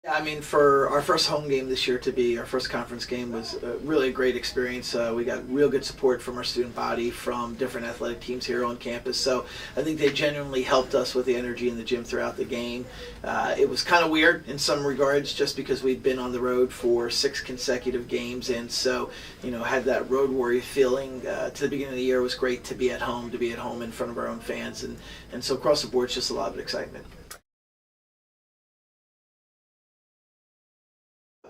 I mean, for our first home game this year to be our first conference game was really a great experience. We got real good support from our student body, from different athletic teams here on campus. So I think they genuinely helped us with the energy in the gym throughout the game. It was kind of weird in some regards just because we'd been on the road for 6 consecutive games. And so, had that road warrior feeling to the beginning of the year. It was great to be at home in front of our own fans. And so across the board, it's just a lot of excitement.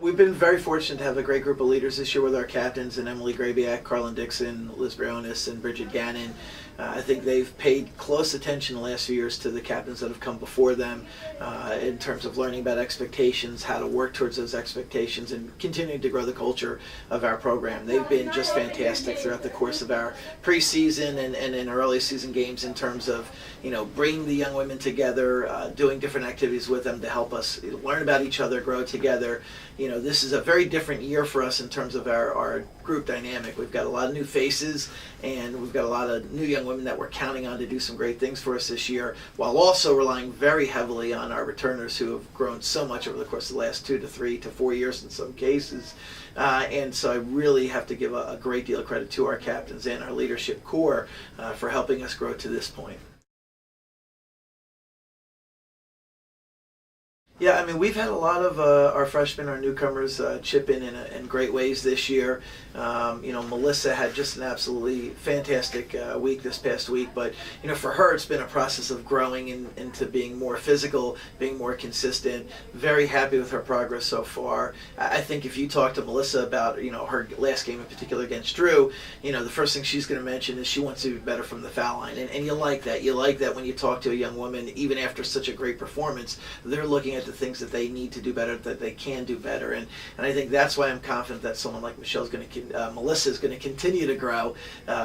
We've been very fortunate to have a great group of leaders this year with our captains and Emily Grabiak, Carlin Dixon, Liz Briones, and Bridget Gannon. I think they've paid close attention the last few years to the captains that have come before them in terms of learning about expectations, how to work towards those expectations, and continuing to grow the culture of our program. They've been just fantastic throughout the course of our preseason and in early season games in terms of bringing the young women together, doing different activities with them to help us learn about each other, grow together. This is a very different year for us in terms of our group dynamic. We've got a lot of new faces, and we've got a lot of new young women that we're counting on to do some great things for us this year, while also relying very heavily on our returners who have grown so much over the course of the last 2 to 3 to 4 years in some cases. And so I really have to give a great deal of credit to our captains and our leadership core for helping us grow to this point. Yeah, I mean, we've had a lot of our freshmen, our newcomers, chip in great ways this year. Melissa had just an absolutely fantastic week this past week, but for her, it's been a process of growing into being more physical, being more consistent. Very happy with her progress so far. I think if you talk to Melissa about her last game in particular against Drew, the first thing she's going to mention is she wants to be better from the foul line, and you like that. You like that when you talk to a young woman, even after such a great performance, they're looking at the things that they need to do better, that they can do better, and I think that's why I'm confident that someone like Melissa is going to continue to grow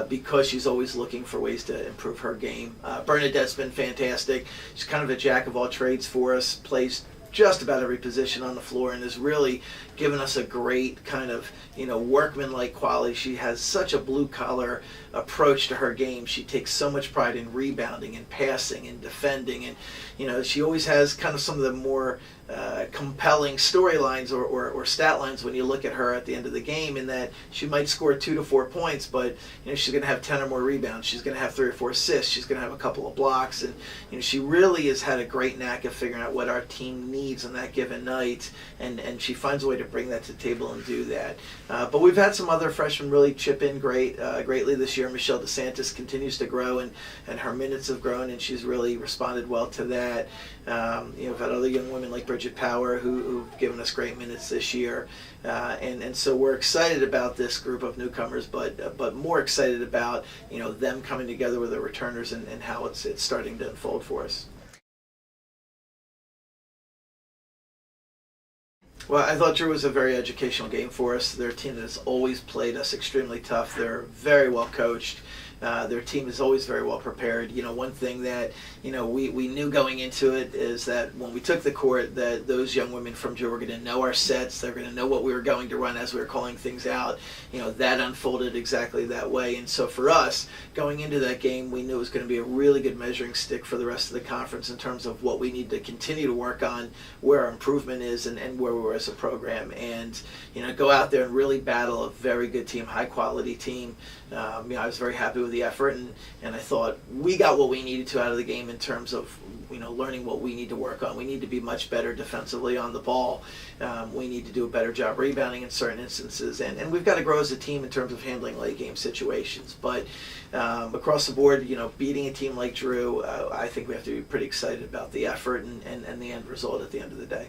because she's always looking for ways to improve her game. Bernadette's been fantastic. She's kind of a jack of all trades for us, plays just about every position on the floor, and has really given us a great kind of workman-like quality. She has such a blue-collar approach to her game. She takes so much pride in rebounding and passing and defending, and she always has kind of some of the more compelling storylines or stat lines when you look at her at the end of the game, in that she might score 2 to 4 points, but she's going to have 10 or more rebounds. She's going to have 3 or 4 assists. She's going to have a couple of blocks, and she really has had a great knack of figuring out what our team needs on that given night, and she finds a way to bring that to the table and do that. But we've had some other freshmen really chip in greatly this year. Michelle DeSantis continues to grow, and her minutes have grown, and she's really responded well to that. We've had other young women like Bridget Power who've given us great minutes this year, and so we're excited about this group of newcomers, but more excited about them coming together with the returners and how it's starting to unfold for us. Well, I thought Drew was a very educational game for us. They're a team that has always played us extremely tough. They're very well coached. Their team is always very well prepared. One thing that we knew going into it is that when we took the court, that those young women from Drew were going to know our sets. They're going to know what we were going to run as we were calling things out. That unfolded exactly that way. And so for us, going into that game, we knew it was going to be a really good measuring stick for the rest of the conference in terms of what we need to continue to work on, where our improvement is, and where we were as a program. And go out there and really battle a very good team, high quality team. I was very happy with the effort, and I thought we got what we needed to out of the game in terms of learning what we need to work on. We need to be much better defensively on the ball. We need to do a better job rebounding in certain instances, and we've got to grow as a team in terms of handling late game situations. But across the board, beating a team like Drew, I think we have to be pretty excited about the effort and the end result at the end of the day.